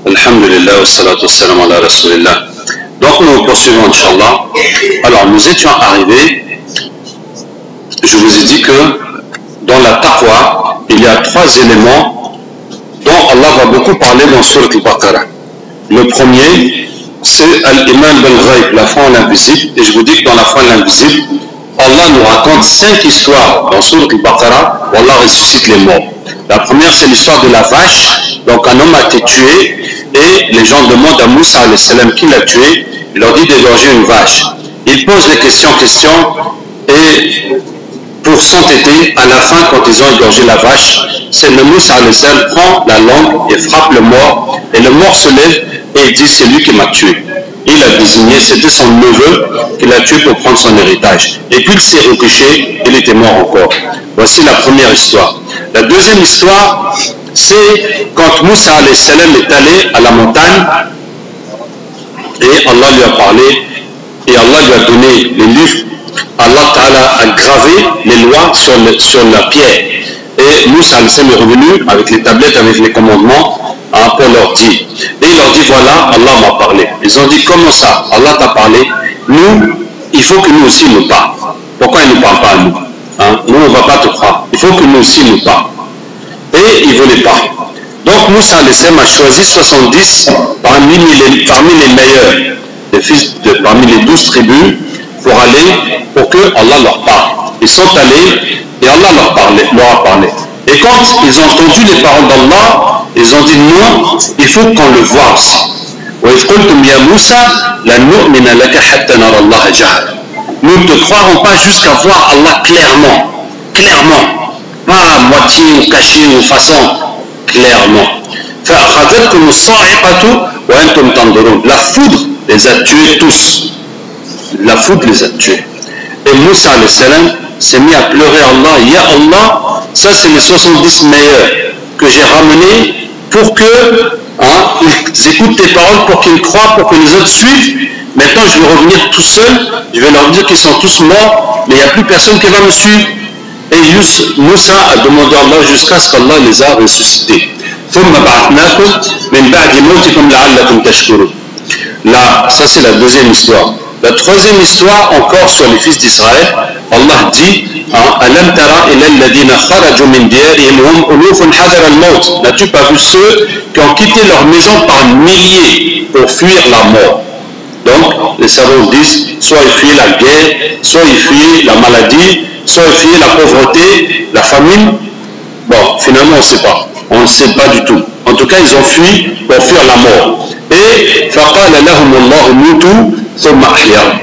Alhamdulillah, wa salatu wa salam ala rasulillah. Donc nous poursuivons, Inch'Allah. Alors nous étions arrivés, je vous ai dit que dans la taqwa, il y a trois éléments dont Allah va beaucoup parler dans Surat al-Baqarah. Le premier, c'est Al-Iman bil-Ghaib, la foi en l'invisible. Et je vous dis que dans la foi en l'invisible, Allah nous raconte 5 histoires dans Surat al-Baqarah où Allah ressuscite les morts. La première, c'est l'histoire de la vache. Donc un homme a été tué et les gens demandent à Moussa qui l'a tué. Il leur dit d'égorger une vache. Il pose les questions et pour s'entêter, à la fin, quand ils ont égorgé la vache, c'est le Moussa prend la langue et frappe le mort, et le mort se lève et il dit c'est lui qui m'a tué. Il a désigné, c'était son neveu qui l'a tué pour prendre son héritage. Et puis il s'est recouché, il était mort encore. Voici la première histoire. La deuxième histoire, c'est quand Moussa est allé à la montagne et Allah lui a parlé et Allah lui a donné les livres. Allah Ta'ala a gravé les lois sur la pierre. Et Moussa est revenu avec les tablettes, avec les commandements pour leur dire. Et il leur dit voilà, Allah m'a parlé. Ils ont dit comment ça? Allah t'a parlé. Nous, il faut que nous aussi nous parlons. Pourquoi il ne parle pas à nous? Nous, on ne va pas te croire. Il faut que nous aussi nous parlons. Et ils ne voulaient pas. Donc Moussa a choisi 70 parmi les meilleurs, parmi les 12 tribus, pour que Allah leur parle. Ils sont allés et Allah leur a parlé. Et quand ils ont entendu les paroles d'Allah, ils ont dit non, il faut qu'on le voie aussi. Nous ne te croirons pas jusqu'à voir Allah clairement, pas à moitié ou caché ou façon, clairement. La foudre les a tués tous. La foudre les a tués. Et Moussa s'est mis à pleurer à Allah. Ya Allah, ça c'est les 70 meilleurs que j'ai ramenés pour qu'ils écoutent tes paroles, pour qu'ils croient, pour que les autres suivent. Maintenant je vais revenir tout seul, je vais leur dire qu'ils sont tous morts, mais il n'y a plus personne qui va me suivre. Et Moussa a demandé à Allah jusqu'à ce qu'Allah les a ressuscités. Là, ça c'est la deuxième histoire. La troisième histoire, encore sur les fils d'Israël, Allah dit Alam tara ila alladhina kharaju min diyarihim hum ulufun hadar al-maut. N'as-tu pas vu ceux qui ont quitté leur maison par milliers pour fuir la mort? Donc, les savants disent soit ils fuyaient la guerre, soit ils fuyaient la maladie, soit ils fuyaient la pauvreté, la famine. Bon, finalement, on ne sait pas. On ne sait pas du tout. En tout cas, ils ont fui pour fuir la mort. Et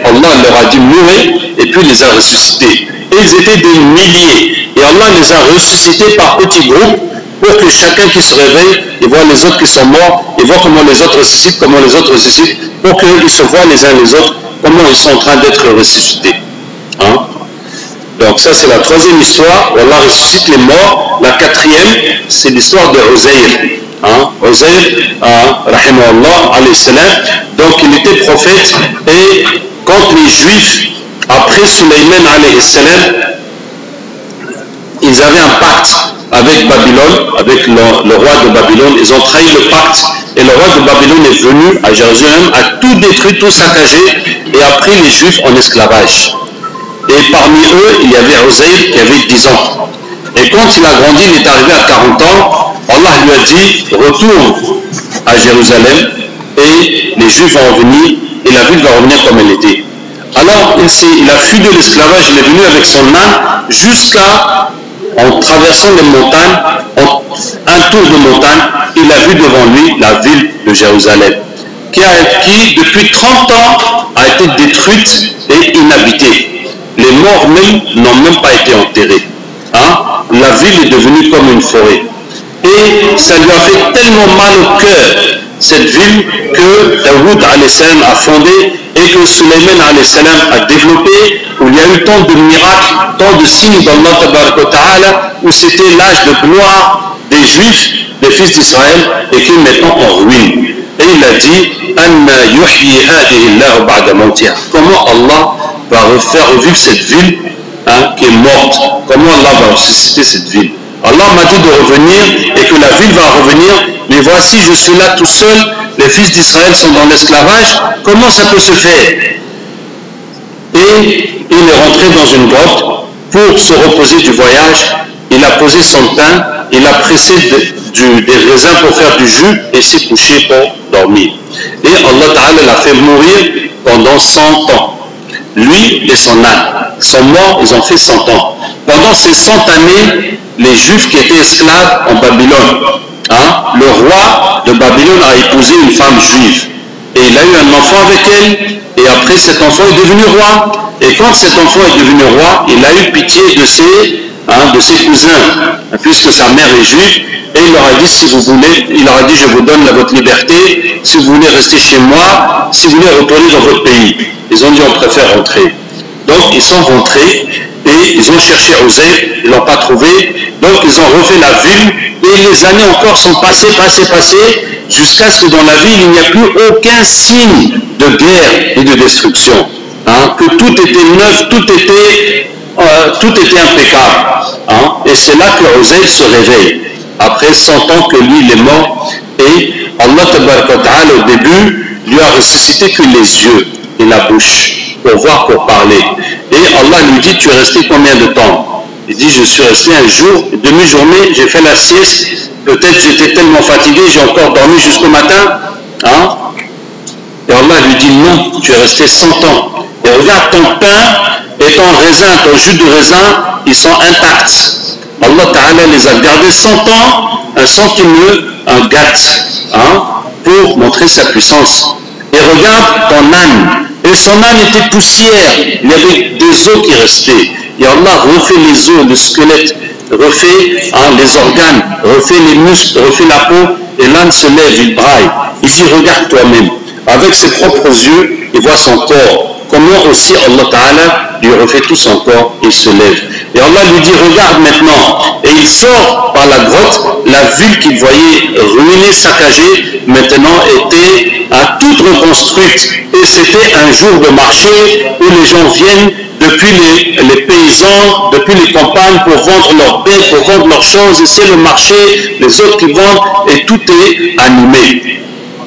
Allah leur a dit mourir et puis les a ressuscités. Et ils étaient des milliers. Et Allah les a ressuscités par petits groupes pour que chacun qui se réveille, il voit les autres qui sont morts, il voit comment les autres ressuscitent, pour qu'ils se voient les uns les autres, comment ils sont en train d'être ressuscités. Donc ça c'est la troisième histoire où Allah ressuscite les morts. La quatrième, c'est l'histoire de Uzair. Uzair, rahimahullah, alayhi salam. Donc il était prophète et quand les Juifs, après Sulayman alayhi salam, ils avaient un pacte avec Babylone, avec le roi de Babylone, ils ont trahi le pacte et le roi de Babylone est venu à Jérusalem, a tout détruit, tout saccagé et a pris les Juifs en esclavage. Et parmi eux, il y avait Uzair qui avait 10 ans. Et quand il a grandi, il est arrivé à 40 ans, Allah lui a dit, retourne à Jérusalem et les Juifs vont revenir et la ville va revenir comme elle était. Alors il a fui de l'esclavage, il est venu avec son âne en traversant les montagnes, un tour de montagne, il a vu devant lui la ville de Jérusalem, qui depuis 30 ans a été détruite et inhabitée. Les morts même n'ont même pas été enterrés. La ville est devenue comme une forêt. Et ça lui a fait tellement mal au cœur, cette ville, que Daoud a fondé et que Sulayman a développé, où il y a eu tant de miracles, tant de signes d'Allah, où c'était l'âge de gloire des Juifs, des fils d'Israël, et qui est maintenant en ruine. Et il a dit, comment Allah va refaire revivre cette ville qui est morte? Comment Allah va ressusciter cette ville? Allah m'a dit de revenir et que la ville va revenir mais voici, je suis là tout seul, les fils d'Israël sont dans l'esclavage, comment ça peut se faire? Et il est rentré dans une grotte pour se reposer du voyage, il a posé son pain, il a pressé des raisins pour faire du jus et s'est couché pour dormir. Et Allah Ta'ala l'a fait mourir pendant 100 ans. Lui et son âne sont morts, ils ont fait 100 ans. Pendant ces 100 années, les Juifs qui étaient esclaves en Babylone, le roi de Babylone a épousé une femme juive. Et il a eu un enfant avec elle, et après cet enfant est devenu roi. Et quand cet enfant est devenu roi, il a eu pitié de ses cousins, puisque sa mère est juive, et il leur a dit, si vous voulez, il leur a dit, je vous donne votre liberté, si vous voulez rester chez moi, si vous voulez retourner dans votre pays. Ils ont dit, on préfère rentrer. Donc ils sont rentrés, et ils ont cherché Osée, ils ne l'ont pas trouvé, donc ils ont refait la ville, et les années encore sont passées, jusqu'à ce que dans la ville, il n'y a plus aucun signe de guerre et de destruction. Que tout était neuf, tout était impeccable. Et c'est là que Osée se réveille, après 100 ans que lui il est mort, et Allah Ta'ala au début lui a ressuscité que les yeux et la bouche, pour voir, pour parler. Et Allah lui dit, tu es resté combien de temps? Il dit, je suis resté un jour, demi-journée, j'ai fait la sieste, peut-être j'étais tellement fatigué, j'ai encore dormi jusqu'au matin. Et Allah lui dit, non, tu es resté 100 ans. Et regarde, ton pain et ton raisin, ton jus de raisin, ils sont intacts. Allah Ta'ala les a gardés 100 ans, sans qu'ils ne gâtent, pour montrer sa puissance. Et regarde ton âne. Et son âne était poussière. Il y avait des os qui restaient. Et Allah refait les os, le squelette, refait les organes, refait les muscles, refait la peau. Et l'âne se lève, il braille. Il dit, regarde toi-même. Avec ses propres yeux, il voit son corps. Comment aussi Allah Ta'ala lui refait tout son corps et se lève. Et Allah lui dit, regarde maintenant. Et il sort par la grotte, la ville qu'il voyait ruinée, saccagée, maintenant était toute reconstruite. Et c'était un jour de marché où les gens viennent depuis les paysans, depuis les campagnes pour vendre leurs bêtes, pour vendre leurs choses. Et c'est le marché, les autres qui vendent, et tout est animé.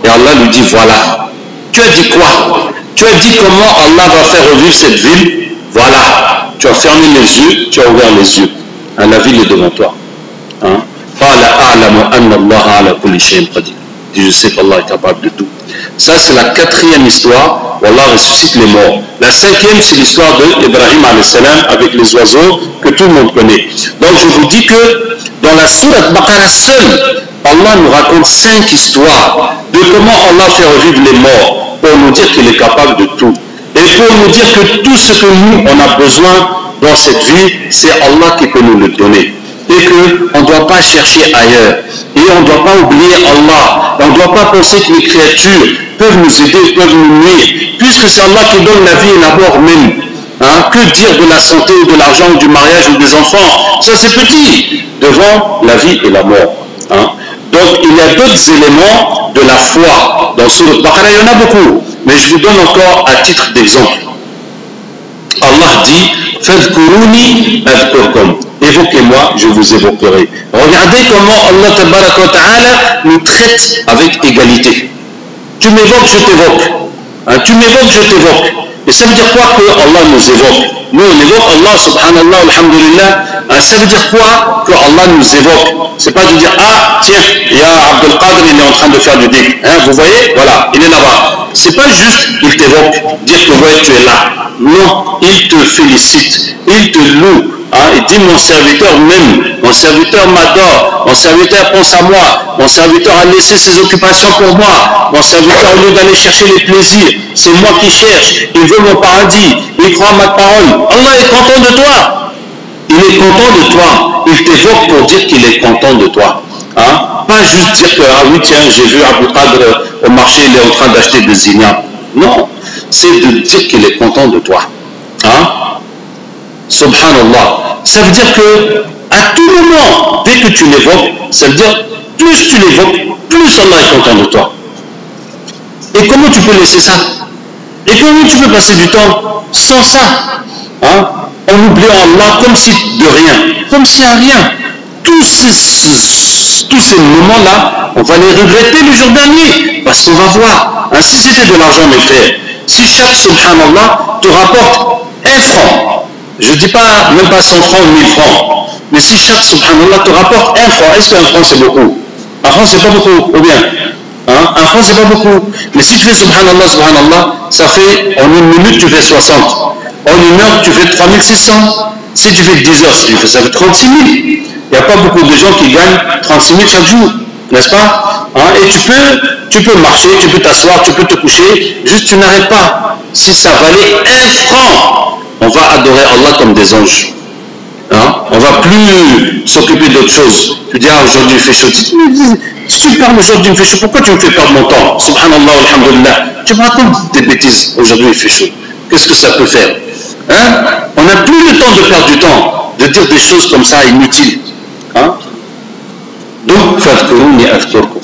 Et Allah lui dit, voilà. Tu as dit quoi? Tu as dit comment Allah va faire revivre cette ville? Voilà. Tu as fermé les yeux, tu as ouvert les yeux. La ville est devant toi. Je sais qu'Allah est capable de tout. Ça, c'est la 4e histoire où Allah ressuscite les morts. La 5e, c'est l'histoire d'Ibrahim avec les oiseaux que tout le monde connaît. Donc, je vous dis que dans la sourate Baqarah seule, Allah nous raconte 5 histoires de comment Allah fait revivre les morts pour nous dire qu'il est capable de tout. Et pour nous dire que tout ce que nous, on a besoin dans cette vie, c'est Allah qui peut nous le donner. Et qu'on ne doit pas chercher ailleurs. Et on ne doit pas oublier Allah. On ne doit pas penser que les créatures peuvent nous aider, peuvent nous nuire. Puisque c'est Allah qui donne la vie et la mort même. Que dire de la santé ou de l'argent ou du mariage ou des enfants? Ça c'est petit devant la vie et la mort. Donc il y a d'autres éléments de la foi dans Sourate Baqarah, il y en a beaucoup, mais je vous donne encore à titre d'exemple. Allah dit Fadhkuruni adhkurkum, évoquez-moi, je vous évoquerai. Regardez comment Allah Tabaraka wa Ta'ala nous traite avec égalité. Tu m'évoques, je t'évoque. Tu m'évoques, je t'évoque. Et ça veut dire quoi que Allah nous évoque? Nous on évoque Allah, subhanallah, alhamdulillah. Ça veut dire quoi que Allah nous évoque? C'est pas de dire, ah tiens, il y a Abdel Qadir, il est en train de faire du dhikr. Vous voyez, voilà, il est là-bas. C'est pas juste il t'évoque, dire que ouais, tu es là. Non, il te félicite, il te loue. Il dit, mon serviteur m'aime, mon serviteur m'adore, mon serviteur pense à moi, mon serviteur a laissé ses occupations pour moi, mon serviteur au lieu d'aller chercher les plaisirs, c'est moi qui cherche, il veut mon paradis, il croit à ma parole. Allah est content de toi. Il est content de toi. Il t'évoque pour dire qu'il est content de toi. Pas juste dire que, ah oui, tiens, j'ai vu Abdel Qadir au marché, il est en train d'acheter des zignats. Non, c'est de dire qu'il est content de toi. Subhanallah. Ça veut dire que, à tout moment, dès que tu l'évoques, ça veut dire, plus tu l'évoques, plus Allah est content de toi. Et comment tu peux laisser ça? Et comment tu peux passer du temps sans ça? En oubliant Allah comme si de rien, comme si à rien. tous ces moments-là, on va les regretter le jour dernier, parce qu'on va voir. Hein, si c'était de l'argent, mes frères, si chaque subhanallah te rapporte 1 franc, je ne dis pas même pas 100 francs ou 1000 francs, mais si chaque subhanallah te rapporte 1 franc, est-ce qu'un franc c'est beaucoup? Un franc c'est pas beaucoup, ou bien hein? Un franc c'est pas beaucoup. Mais si tu fais subhanallah, subhanallah, ça fait en 1 minute tu fais 60. En 1 heure tu fais 3600. Si tu fais 10 heures, ça fait 36 000. Il n'y a pas beaucoup de gens qui gagnent 36 000 chaque jour, n'est-ce pas? Hein? Et tu peux marcher, tu peux t'asseoir, tu peux te coucher, juste tu n'arrêtes pas. Si ça valait 1 franc, on va adorer Allah comme des anges. Hein? On ne va plus s'occuper d'autre chose. Tu dis, ah, aujourd'hui il fait chaud. Si tu parles aujourd'hui il fait chaud, pourquoi tu me fais perdre mon temps? Subhanallah, alhamdulillah. Tu me racontes des bêtises. Aujourd'hui il fait chaud. Qu'est-ce que ça peut faire? Hein? On n'a plus le temps de perdre du temps, de dire des choses comme ça inutiles. Hein? Donc, fadhkuruni adhkurkum.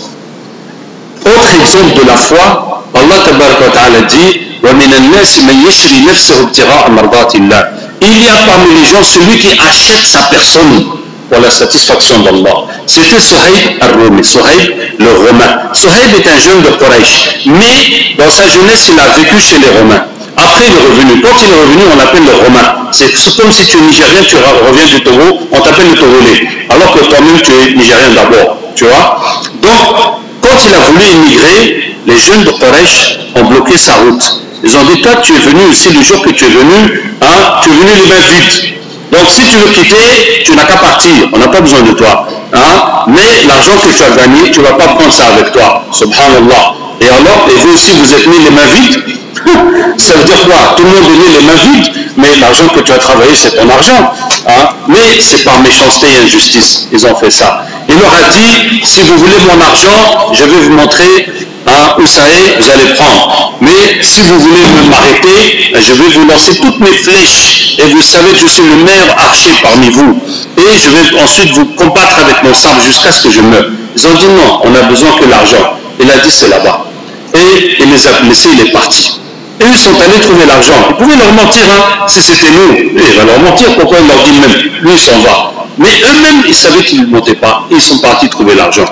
Autre exemple de la foi, Allah tabaraka wa ta'ala dit, وَمِنَ النَّاسِ مَنْ يَشْرِي نَفْسَهُ ابْتِغَاءَ مَرْضَاتِ اللَّهِ. Il y a parmi les gens celui qui achète sa personne pour la satisfaction d'Allah. C'était Suhaib al-Rumi, Suhaib le Romain. Suhaib est un jeune de Quraysh, mais dans sa jeunesse, il a vécu chez les Romains. Après, il est revenu. Quand il est revenu, on l'appelle le Romain. C'est comme si tu es Nigérien, tu reviens du Togo, on t'appelle le Togolais. Alors que toi-même, tu es Nigérien d'abord. Tu vois? Donc, quand il a voulu immigrer, les jeunes de Quraysh ont bloqué sa route. Ils ont dit, toi, tu es venu ici le jour que tu es venu, hein, tu es venu les mains vides. Donc, si tu veux quitter, tu n'as qu'à partir. On n'a pas besoin de toi. Hein? Mais l'argent que tu as gagné, tu ne vas pas prendre ça avec toi. Subhanallah. Et alors, et vous aussi, vous êtes mis les mains vides? Ça veut dire quoi? Tout le monde est mis les mains vides, mais l'argent que tu as travaillé, c'est ton argent. Hein? Mais c'est par méchanceté et injustice. Ils ont fait ça. Il leur a dit, si vous voulez mon argent, je vais vous montrer hein, où ça est, vous allez prendre. Mais si vous voulez m'arrêter, je vais vous lancer toutes mes flèches. Et vous savez que je suis le meilleur archer parmi vous. Et je vais ensuite vous combattre avec mon sabre jusqu'à ce que je meure. Ils ont dit non, on n'a besoin que l'argent. Il a dit c'est là-bas. Et il les a laissés, il est parti. Et ils sont allés trouver l'argent. Ils pouvaient leur mentir, hein, si c'était nous. Et il va leur mentir, pourquoi il leur dit même, lui il s'en va. Mais eux-mêmes, ils savaient qu'ils ne montaient pas. Ils sont partis trouver l'argent.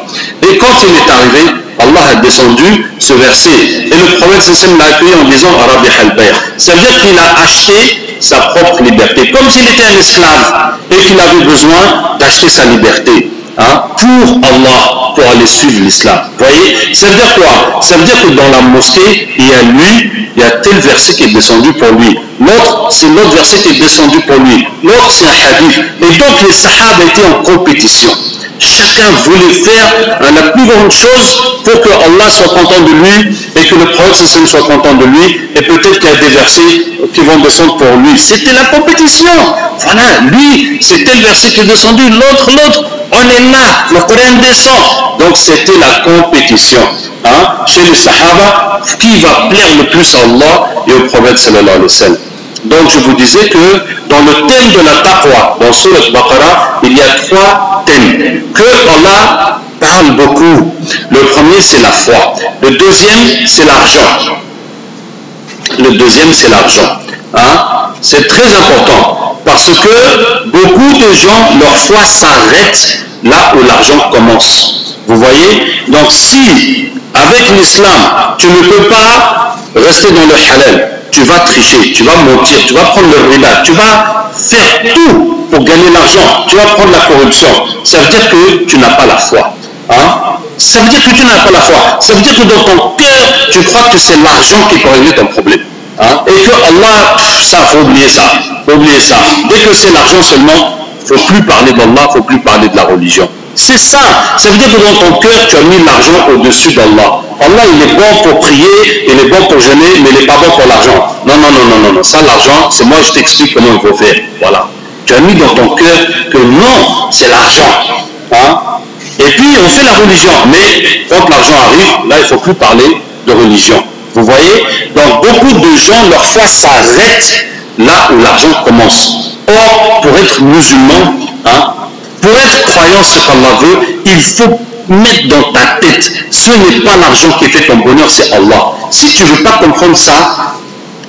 Et quand il est arrivé, Allah a descendu ce verset. Et le prophète Sassam l'a accueilli en disant Arabi al-Bayr. Ça veut dire qu'il a acheté sa propre liberté. Comme s'il était un esclave et qu'il avait besoin d'acheter sa liberté. Hein, pour Allah, pour aller suivre l'islam. Vous voyez? Ça veut dire quoi? Ça veut dire que dans la mosquée, il y a lui, il y a tel verset qui est descendu pour lui. L'autre, c'est l'autre verset qui est descendu pour lui. L'autre, c'est un hadith. Et donc, les sahaba étaient en compétition. Chacun voulait faire la plus grande chose pour que Allah soit content de lui et que le prophète soit content de lui. Et peut-être qu'il y a des versets qui vont descendre pour lui. C'était la compétition. Voilà, lui, c'est tel verset qui est descendu, l'autre. On est là, le Coran descend. Donc c'était la compétition. Hein, chez les Sahaba, qui va plaire le plus à Allah et au prophète sallallahu alayhi wa sallam. Donc je vous disais que dans le thème de la taqwa, dans Surat Baqarah, il y a 3 thèmes que Allah parle beaucoup. Le premier c'est la foi. Le deuxième c'est l'argent. Hein, c'est très important parce que beaucoup de gens, leur foi s'arrête là où l'argent commence. Vous voyez? Donc si avec l'islam, tu ne peux pas rester dans le halal, tu vas tricher, tu vas mentir, tu vas prendre le riba, tu vas faire tout pour gagner l'argent, tu vas prendre la corruption. Ça veut dire que tu n'as pas la foi. Hein? Ça veut dire que tu n'as pas la foi. Ça veut dire que dans ton cœur, tu crois que c'est l'argent qui peut régler ton problème. Hein? Et que Allah, ça, faut oublier ça. Dès que c'est l'argent seulement, il ne faut plus parler d'Allah, il ne faut plus parler de la religion. C'est ça. Ça veut dire que dans ton cœur, tu as mis l'argent au-dessus d'Allah. Allah, il est bon pour prier, il est bon pour jeûner, mais il n'est pas bon pour l'argent. Non. Ça, l'argent, c'est moi, je t'explique comment il faut faire. Voilà. Tu as mis dans ton cœur que non, c'est l'argent. Hein? Et puis, on fait la religion. Mais quand l'argent arrive, là, il ne faut plus parler de religion. Vous voyez? Donc, beaucoup de gens, leur foi s'arrête là où l'argent commence. Or, pour être musulman, hein, pour être croyant ce qu'Allah veut, il faut mettre dans ta tête, ce n'est pas l'argent qui fait ton bonheur, c'est Allah. Si tu ne veux pas comprendre ça,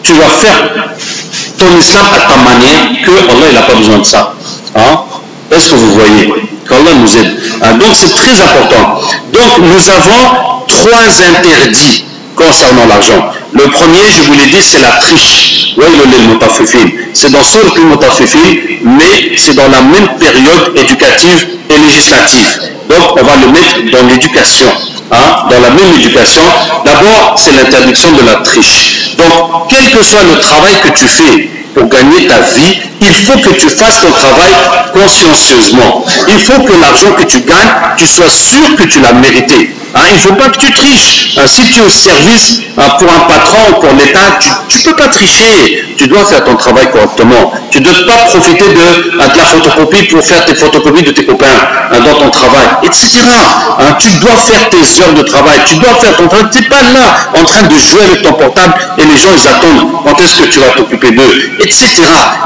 tu vas faire ton islam à ta manière, que Allah n'a pas besoin de ça. Hein? Est-ce que vous voyez? Qu'Allah nous aide. Donc c'est très important. Donc nous avons 3 interdits concernant l'argent. Le premier, je vous l'ai dit, c'est la triche. C'est dans Sourate al-Mutaffifin, mais c'est dans la même période éducative et législative. Donc on va le mettre dans l'éducation. Dans la même éducation, d'abord c'est l'interdiction de la triche. Donc quel que soit le travail que tu fais pour gagner ta vie, il faut que tu fasses ton travail consciencieusement. Il faut que l'argent que tu gagnes, tu sois sûr que tu l'as mérité. Il ne faut pas que tu triches. Si tu es au service pour un patron ou pour l'État, tu ne peux pas tricher. Tu dois faire ton travail correctement. Tu ne dois pas profiter de la photocopie pour faire tes photocopies de tes copains dans ton travail, etc. Tu dois faire tes heures de travail. Tu dois faire ton travail. Tu n'es pas là en train de jouer avec ton portable et les gens ils attendent quand est-ce que tu vas t'occuper d'eux, etc.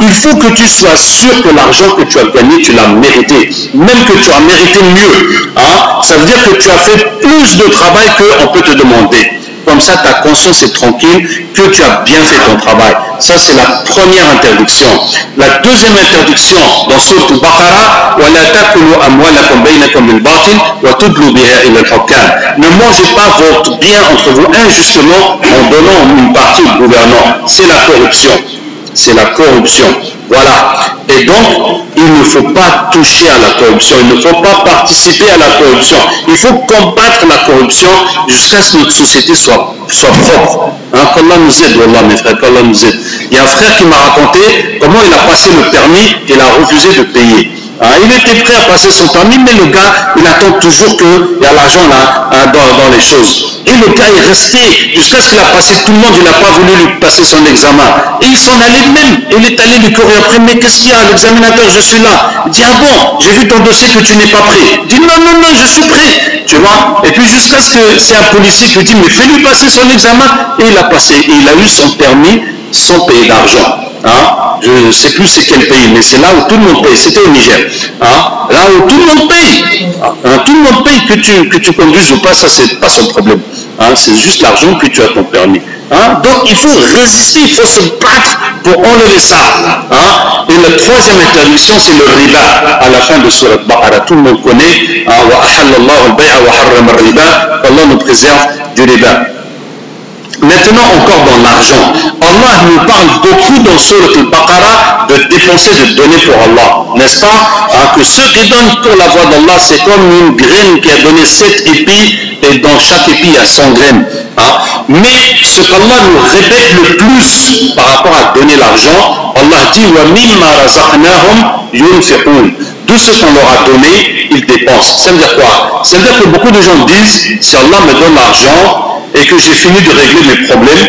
Il faut que tu sois sûr que l'argent que tu as gagné, tu l'as mérité. Même que tu as mérité mieux. Ça veut dire que tu as fait plus de travail qu'on peut te demander. Comme ça, ta conscience est tranquille que tu as bien fait ton travail. Ça, c'est la première interdiction. La deuxième interdiction, dans Sourate al-Baqarah, وَلَا تَأْكُلُوا أَمْوَالَكُمْ بَيْنَكُمْ بِالْبَاطِلِ وَتُدْلُوا بِهَا إِلَى الْحُكَّامِ. Ne mangez pas votre bien entre vous injustement en donnant une partie au gouvernant. C'est la corruption. C'est la corruption. Voilà. Et donc, il ne faut pas toucher à la corruption, il ne faut pas participer à la corruption. Il faut combattre la corruption jusqu'à ce que notre société soit propre. Qu'Allah nous aide, Wallah, mes frères, qu'Allah nous aide. Il y a un frère qui m'a raconté comment il a passé le permis et il a refusé de payer. Il était prêt à passer son permis, mais le gars, il attend toujours qu'il y a l'argent là dans les choses. Et le gars est resté jusqu'à ce qu'il a passé tout le monde, il n'a pas voulu lui passer son examen. Et il s'en allait même. Il est allé lui courir après, mais qu'est-ce qu'il y a, l'examinateur, je suis là. Il dit, ah bon, j'ai vu ton dossier que tu n'es pas prêt. Il dit, non, non, non, je suis prêt. Tu vois. Et puis jusqu'à ce que c'est un policier qui lui dit, mais fais-lui passer son examen. Et il a passé. Et il a eu son permis sans payer d'argent. Je ne sais plus c'est quel pays, mais c'est là où tout le monde paye. C'était au Niger. Là où tout le monde paye. Tout le monde paye, que tu conduises ou pas, ça c'est pas son problème. C'est juste l'argent que tu as ton permis. Donc il faut résister, il faut se battre pour enlever ça. Et la troisième interdiction, c'est le riba. À la fin de Sourate Baqarah, tout le monde connaît. Allah nous préserve du riba. Maintenant, encore dans l'argent, Allah nous parle beaucoup dans Sourate al-Baqarah de dépenser, de donner pour Allah, n'est-ce pas? Que ceux qui donnent pour la voie d'Allah, c'est comme une graine qui a donné 7 épis, et dans chaque épi, il y a 100 graines. Mais ce qu'Allah nous répète le plus par rapport à donner l'argent, Allah dit وَمِمَّا رَزَقْنَاهُمْ يُنْفِقُونَ. Tout ce qu'on leur a donné, ils dépensent. Ça veut dire quoi? Ça veut dire que beaucoup de gens disent, si Allah me donne l'argent, et que j'ai fini de régler mes problèmes,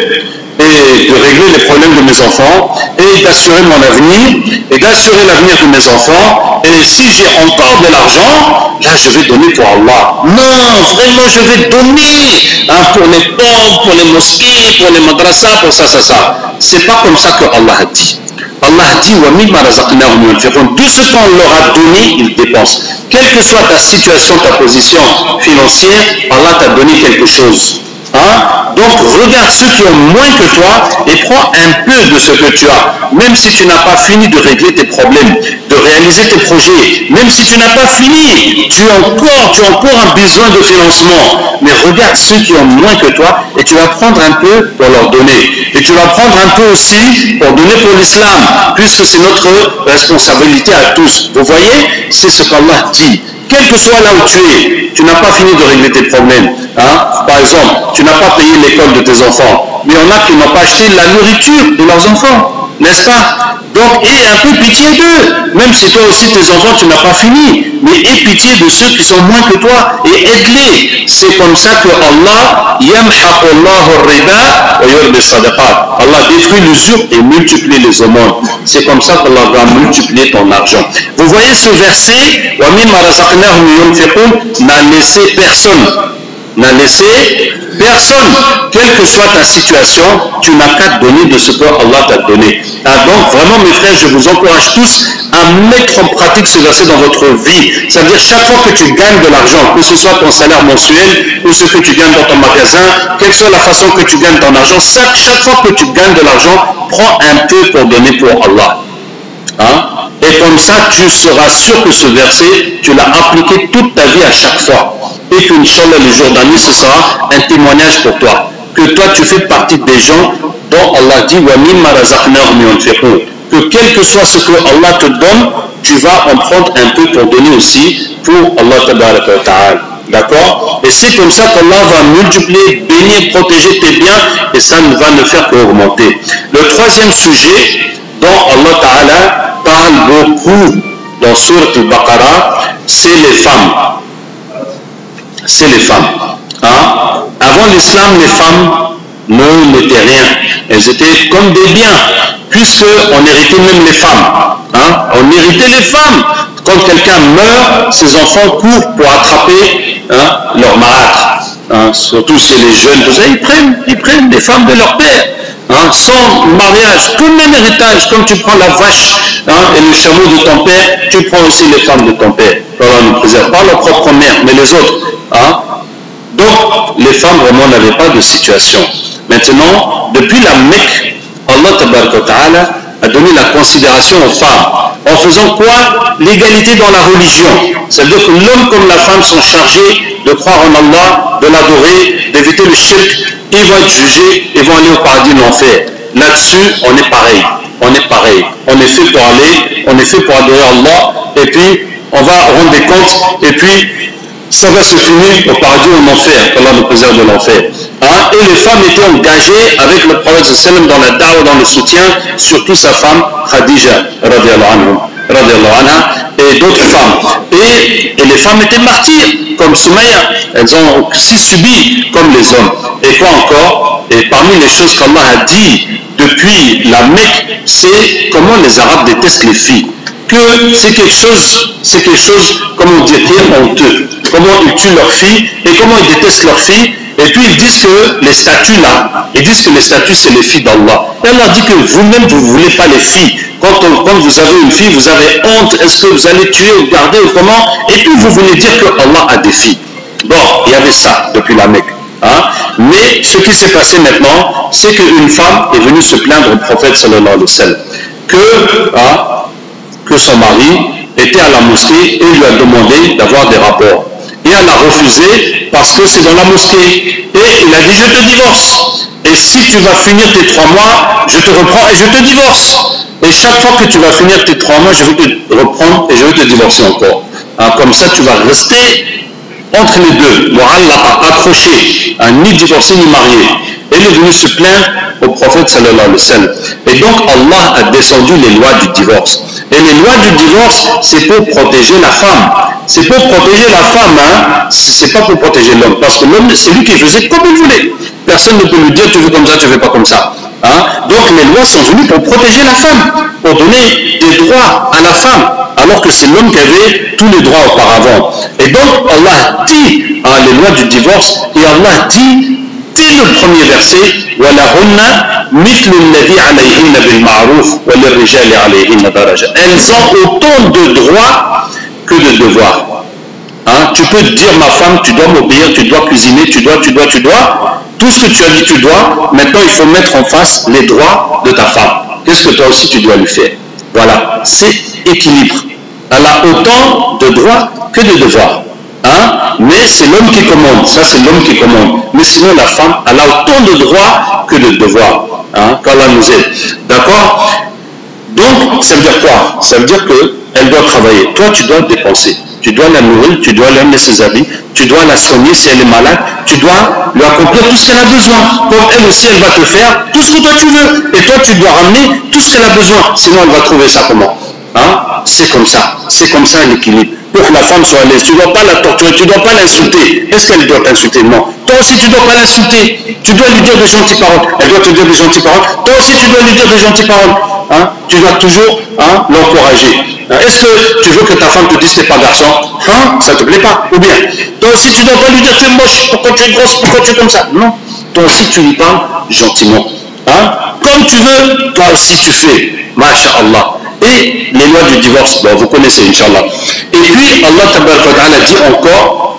et de régler les problèmes de mes enfants, et d'assurer mon avenir, et d'assurer l'avenir de mes enfants, et si j'ai encore de l'argent, là je vais donner pour Allah. Non, vraiment je vais donner pour les pauvres, pour les mosquées, pour les madrasas, pour ça. C'est pas comme ça que Allah a dit. Allah dit tout ce qu'on leur a donné, ils dépensent. Quelle que soit ta situation, ta position financière, Allah t'a donné quelque chose. Donc regarde ceux qui ont moins que toi et prends un peu de ce que tu as. Même si tu n'as pas fini de régler tes problèmes, de réaliser tes projets, même si tu n'as pas fini, tu as encore un besoin de financement. Mais regarde ceux qui ont moins que toi et tu vas prendre un peu pour leur donner. Et tu vas prendre un peu aussi pour donner pour l'islam, puisque c'est notre responsabilité à tous. Vous voyez, c'est ce qu'Allah dit. Quel que soit là où tu n'as pas fini de régler tes problèmes. Par exemple, tu n'as pas payé l'école de tes enfants, mais il y en a qui n'ont pas acheté la nourriture de leurs enfants, n'est-ce pas? Donc, aie un peu pitié d'eux, même si toi aussi tes enfants tu n'as pas fini, mais aie pitié de ceux qui sont moins que toi et aide-les. C'est comme ça que Allah détruit l'usure et multiplie les aumônes. C'est comme ça qu'Allah va multiplier ton argent. Vous voyez ce verset, n'a laissé personne. N'a laissé personne, quelle que soit ta situation, tu n'as qu'à donner de ce que Allah t'a donné. Donc vraiment mes frères, je vous encourage tous à mettre en pratique ce verset dans votre vie. C'est-à-dire chaque fois que tu gagnes de l'argent, que ce soit ton salaire mensuel ou ce que tu gagnes dans ton magasin, quelle que soit la façon que tu gagnes ton argent, chaque fois que tu gagnes de l'argent, prends un peu pour donner pour Allah. Et comme ça, tu seras sûr que ce verset, tu l'as appliqué toute ta vie à chaque fois. Et qu'Inch'Allah, le jour d'année, ce sera un témoignage pour toi. Que toi, tu fais partie des gens dont Allah dit que quel que soit ce que Allah te donne, tu vas en prendre un peu pour donner aussi pour Allah Ta'ala. D'accord? Et c'est comme ça qu'Allah va multiplier, bénir, protéger tes biens et ça ne va ne faire qu'augmenter. Le troisième sujet dont Allah Ta'ala parle beaucoup dans Sourate Al-Baqarah, c'est les femmes. C'est les femmes. Hein? Avant l'islam, les femmes n'étaient rien. Elles étaient comme des biens, puisqu'on héritait même les femmes. Hein? On héritait les femmes. Quand quelqu'un meurt, ses enfants courent pour attraper leur marâtre. Hein? Surtout chez les jeunes, tout ça, ils prennent les femmes de leur père. Hein? Sans mariage, comme un héritage, comme tu prends la vache et le chameau de ton père, tu prends aussi les femmes de ton père. Allah nous préserve, pas leur propre mère, mais les autres. Hein? Donc, les femmes vraiment n'avaient pas de situation. Maintenant, depuis la Mecque, Allah a donné la considération aux femmes. En faisant quoi? L'égalité dans la religion. C'est-à-dire que l'homme comme la femme sont chargés de croire en Allah, de l'adorer, d'éviter le shirk. Ils vont être jugés, ils vont aller au paradis de l'enfer. Là-dessus, on est pareil. On est pareil. On est fait pour aller, on est fait pour adorer Allah, et puis on va rendre des comptes, et puis ça va se finir au paradis ou en enfer, qu'Allah nous préserve de l'enfer. Hein? Et les femmes étaient engagées avec le prophète sallam dans la da'wa, dans le soutien, surtout sa femme Khadija, radiallahu anha, et d'autres femmes. Et les femmes étaient martyrs, comme Soumaïa. Elles ont aussi subi comme les hommes. Et quoi encore? Et parmi les choses qu'Allah a dit depuis la Mecque, c'est comment les Arabes détestent les filles. Que c'est quelque chose, comme on dit, qui est honteux. Comment ils tuent leurs filles et comment ils détestent leurs filles. Et puis ils disent que les statues là, ils disent que les statues c'est les filles d'Allah. Et Allah dit que vous-même vous ne voulez pas les filles. Quand vous avez une fille, vous avez honte. Est-ce que vous allez tuer ou garder ou comment? Et puis vous voulez dire que Allah a des filles. Bon, il y avait ça depuis la Mecque. Hein? Mais ce qui s'est passé maintenant, c'est qu'une femme est venue se plaindre au prophète sallallahu alayhi wa sallam que son mari était à la mosquée et lui a demandé d'avoir des rapports. Et elle a refusé parce que c'est dans la mosquée. Et il a dit, je te divorce. Et si tu vas finir tes 3 mois, je te reprends et je te divorce. Et chaque fois que tu vas finir tes 3 mois, je vais te reprendre et je vais te divorcer encore. Hein, comme ça, tu vas rester entre les deux. Moral l'a pas accroché, ni divorcé ni marié. Et il est venu se plaindre au prophète sallallahu alayhi wa sallam. Et donc Allah a descendu les lois du divorce. Et les lois du divorce, c'est pour protéger la femme. C'est pour protéger la femme, hein. C'est pas pour protéger l'homme. Parce que l'homme, c'est lui qui faisait comme il voulait. Personne ne peut lui dire tu veux comme ça, tu veux pas comme ça. Hein? Donc les lois sont venues pour protéger la femme, pour donner des droits à la femme, alors que c'est l'homme qui avait tous les droits auparavant. Et donc Allah dit les lois du divorce, et Allah dit dès le premier verset, elles ont autant de droits que de devoirs. Hein? Tu peux dire ma femme, tu dois m'obéir, tu dois cuisiner, tu dois. Tout ce que tu as dit, tu dois. Maintenant, il faut mettre en face les droits de ta femme. Qu'est-ce que toi aussi tu dois lui faire? Voilà, c'est équilibre. Elle a autant de droits que de devoirs. Hein? Mais c'est l'homme qui commande. Ça, c'est l'homme qui commande. Mais sinon, la femme, elle a autant de droits que de devoirs. Hein? Qu'Allah nous aide. D'accord? Donc, ça veut dire quoi? Ça veut dire qu'elle doit travailler. Toi, tu dois dépenser. Tu dois la nourrir, tu dois lui amener ses habits, tu dois la soigner si elle est malade, tu dois lui accomplir tout ce qu'elle a besoin. Comme elle aussi, elle va te faire tout ce que toi tu veux. Et toi, tu dois ramener tout ce qu'elle a besoin. Sinon, elle va trouver ça comment? Hein? C'est comme ça. C'est comme ça l'équilibre. Pour que la femme soit à l'aise. Tu ne dois pas la torturer, tu ne dois pas l'insulter. Est-ce qu'elle doit t'insulter? Non. Toi aussi, tu ne dois pas l'insulter. Tu dois lui dire de gentilles paroles. Elle doit te dire de gentilles paroles. Toi aussi, tu dois lui dire de gentilles paroles. Hein? Tu dois toujours l'encourager. Est-ce que tu veux que ta femme te dise t'es pas garçon? Hein? Ça ne te plaît pas? Ou bien, toi aussi, tu ne dois pas lui dire tu es moche, pourquoi tu es grosse, pourquoi tu es comme ça? Non. Toi aussi, tu lui parles gentiment. Hein? Comme tu veux, toi aussi, tu fais. Masha'Allah. Et les lois du divorce, bon, vous connaissez, Inch'Allah. Et puis, Allah Ta'ala dit encore,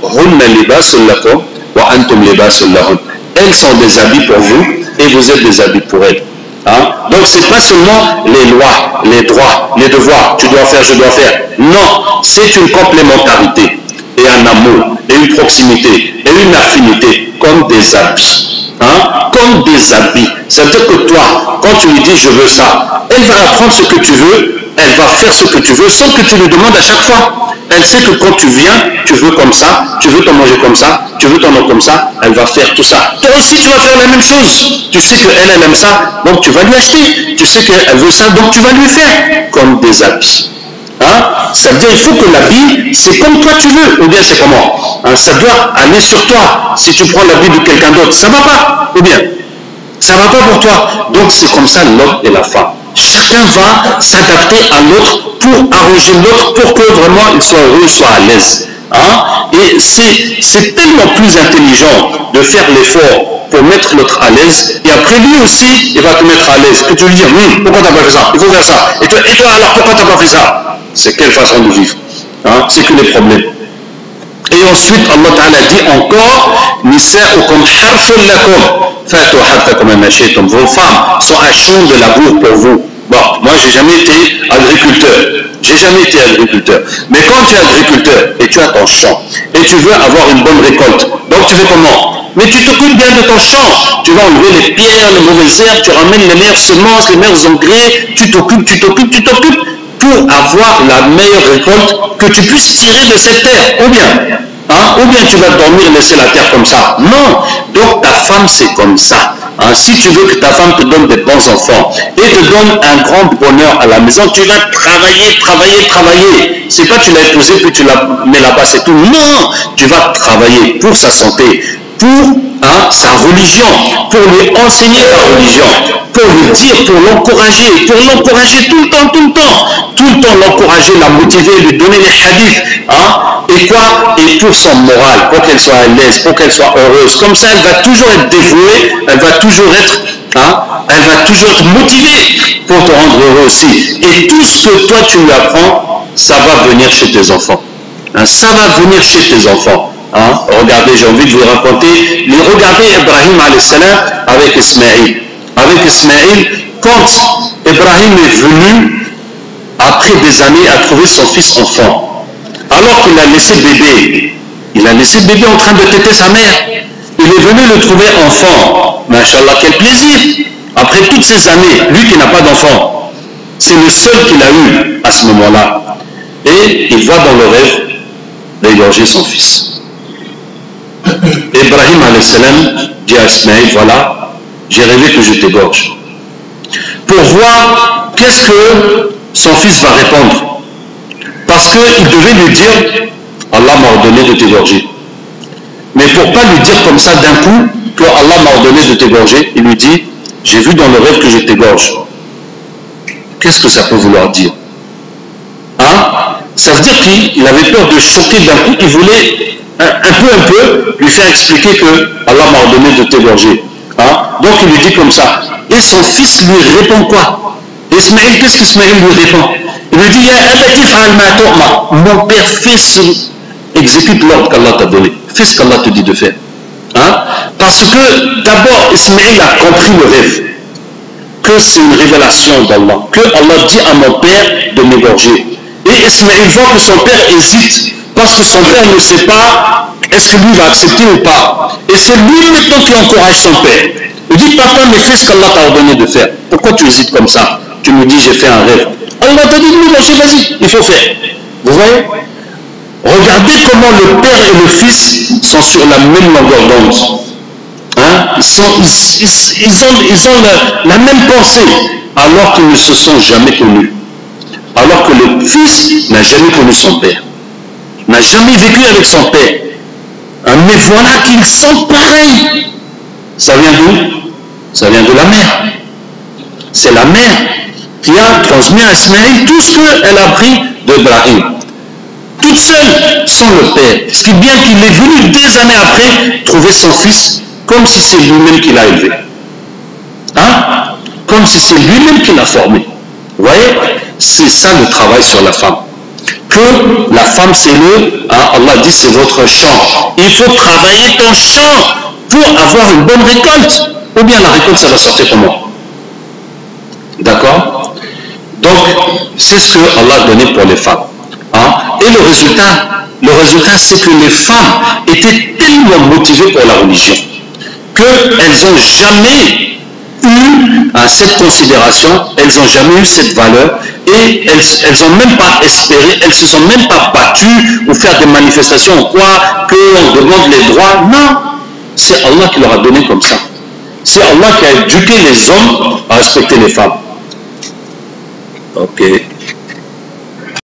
elles sont des habits pour vous et vous êtes des habits pour elles. Hein? Donc ce n'est pas seulement les lois, les droits, les devoirs, tu dois faire, je dois faire. Non, c'est une complémentarité et un amour et une proximité et une affinité comme des habits. Hein? Comme des habits. C'est-à-dire que toi, quand tu lui dis je veux ça, elle va apprendre ce que tu veux, elle va faire ce que tu veux sans que tu lui demandes à chaque fois. Elle sait que quand tu viens, tu veux comme ça, tu veux t'en manger comme ça, tu veux t'en eau comme ça, elle va faire tout ça. Toi aussi, tu vas faire la même chose. Tu sais qu'elle, elle aime ça, donc tu vas lui acheter. Tu sais qu'elle veut ça, donc tu vas lui faire comme des habits. Hein? Ça veut dire qu'il faut que l'habit, c'est comme toi tu veux, ou bien c'est comment? Hein? Ça doit aller sur toi. Si tu prends l'habit de quelqu'un d'autre, ça ne va pas, ou bien ça ne va pas pour toi. Donc c'est comme ça l'homme et la femme. Chacun va s'adapter à l'autre pour arranger l'autre pour que vraiment il soit heureux, soit à l'aise. Hein? Et c'est tellement plus intelligent de faire l'effort pour mettre l'autre à l'aise et après lui aussi il va te mettre à l'aise. Que tu lui dis pourquoi tu n'as pas fait ça? Il faut faire ça. Et toi alors pourquoi tu n'as pas fait ça? C'est quelle façon de vivre? Hein? C'est que les problèmes. Et ensuite Allah Ta'ala dit encore Nisa'ukum harfun lakum fatu harthakum annashitum. Vos femmes sont un champ de labour pour vous. Bon, moi j'ai jamais été agriculteur. J'ai jamais été agriculteur. Mais quand tu es agriculteur et tu as ton champ et tu veux avoir une bonne récolte, donc tu fais comment? Mais tu t'occupes bien de ton champ. Tu vas enlever les pierres, les mauvaises herbes, tu ramènes les meilleures semences, les meilleurs engrais, tu t'occupes pour avoir la meilleure récolte que tu puisses tirer de cette terre. Ou bien tu vas dormir, laisser la terre comme ça. Non. Donc ta femme c'est comme ça. Hein, si tu veux que ta femme te donne des bons enfants et te donne un grand bonheur à la maison, tu vas travailler. C'est pas tu l'as épousée puis tu la mets là-bas, c'est tout. Non, tu vas travailler pour sa santé, pour sa religion, pour lui enseigner la religion, pour lui dire, pour l'encourager tout le temps l'encourager, la motiver, lui donner les hadiths. Et quoi? Et pour son moral, pour qu'elle soit à l'aise, pour qu'elle soit heureuse. Comme ça, elle va toujours être dévouée, elle va toujours être motivée pour te rendre heureux aussi. Et tout ce que toi tu lui apprends, ça va venir chez tes enfants. Ça va venir chez tes enfants. Regardez, j'ai envie de vous raconter. Regardez Ibrahim alayhi salam avec Ismaïl. Avec Ismaïl, quand Ibrahim est venu, après des années, à trouver son fils enfant. Alors qu'il a laissé bébé en train de téter sa mère. Il est venu le trouver enfant. Masha'Allah, quel plaisir. Après toutes ces années, lui qui n'a pas d'enfant, c'est le seul qu'il a eu à ce moment-là. Et il voit dans le rêve d'égorger son fils. Ibrahim alayhi salam dit à Ismaïl, voilà, j'ai rêvé que je t'égorge. Pour voir qu'est-ce que son fils va répondre. Parce qu'il devait lui dire, Allah m'a ordonné de t'égorger. Mais pour ne pas lui dire comme ça d'un coup, que Allah m'a ordonné de t'égorger, il lui dit, j'ai vu dans le rêve que je t'égorge. Qu'est-ce que ça peut vouloir dire? Ça veut dire qu'il avait peur de choquer d'un coup, il voulait un peu lui faire expliquer que Allah m'a ordonné de t'égorger. Donc il lui dit comme ça. Et son fils lui répond quoi? Ismaïl, qu'est-ce qu'Ismaïl lui répond? Il lui dit, mon père, fils, exécute l'ordre qu'Allah t'a donné. Fais ce qu'Allah te dit de faire. Parce que d'abord, Ismaïl a compris le rêve. Que c'est une révélation d'Allah. Que Allah dit à mon père de m'égorger. Et Ismaïl voit que son père hésite. Parce que son père ne sait pas est-ce que lui va accepter ou pas. Et c'est lui maintenant qui encourage son père. Il dit, papa, mais fais ce qu'Allah t'a ordonné de faire. Pourquoi tu hésites comme ça? Tu me dis, j'ai fait un rêve. Allah t'a dit de m'égorger, vas-y, il faut faire. Vous voyez? Regardez comment le père et le fils sont sur la même longueur d'onde. Ils ont la même pensée, alors qu'ils ne se sont jamais connus. Alors que le fils n'a jamais connu son père. N'a jamais vécu avec son père. Mais voilà qu'ils sont pareils. Ça vient d'où? Ça vient de la mère. C'est la mère qui a transmis à Ismaïl tout ce qu'elle a appris d'Ibrahim. Toute seule, sans le père. Ce qui est bien qu'il est venu des années après trouver son fils comme si c'est lui-même qui l'a élevé. Comme si c'est lui-même qui l'a formé. Vous voyez? C'est ça le travail sur la femme. Que la femme c'est Allah dit c'est votre champ. Il faut travailler ton champ pour avoir une bonne récolte. Ou bien la récolte ça va sortir comment? Donc, c'est ce que Allah a donné pour les femmes. Hein? Et le résultat, c'est que les femmes étaient tellement motivées pour la religion qu'elles n'ont jamais eu cette considération, elles n'ont jamais eu cette valeur et elles n'ont même pas espéré, elles ne se sont même pas battues ou faire des manifestations ou quoi, qu'on demande les droits. Non, c'est Allah qui leur a donné comme ça. C'est Allah qui a éduqué les hommes à respecter les femmes. Ok.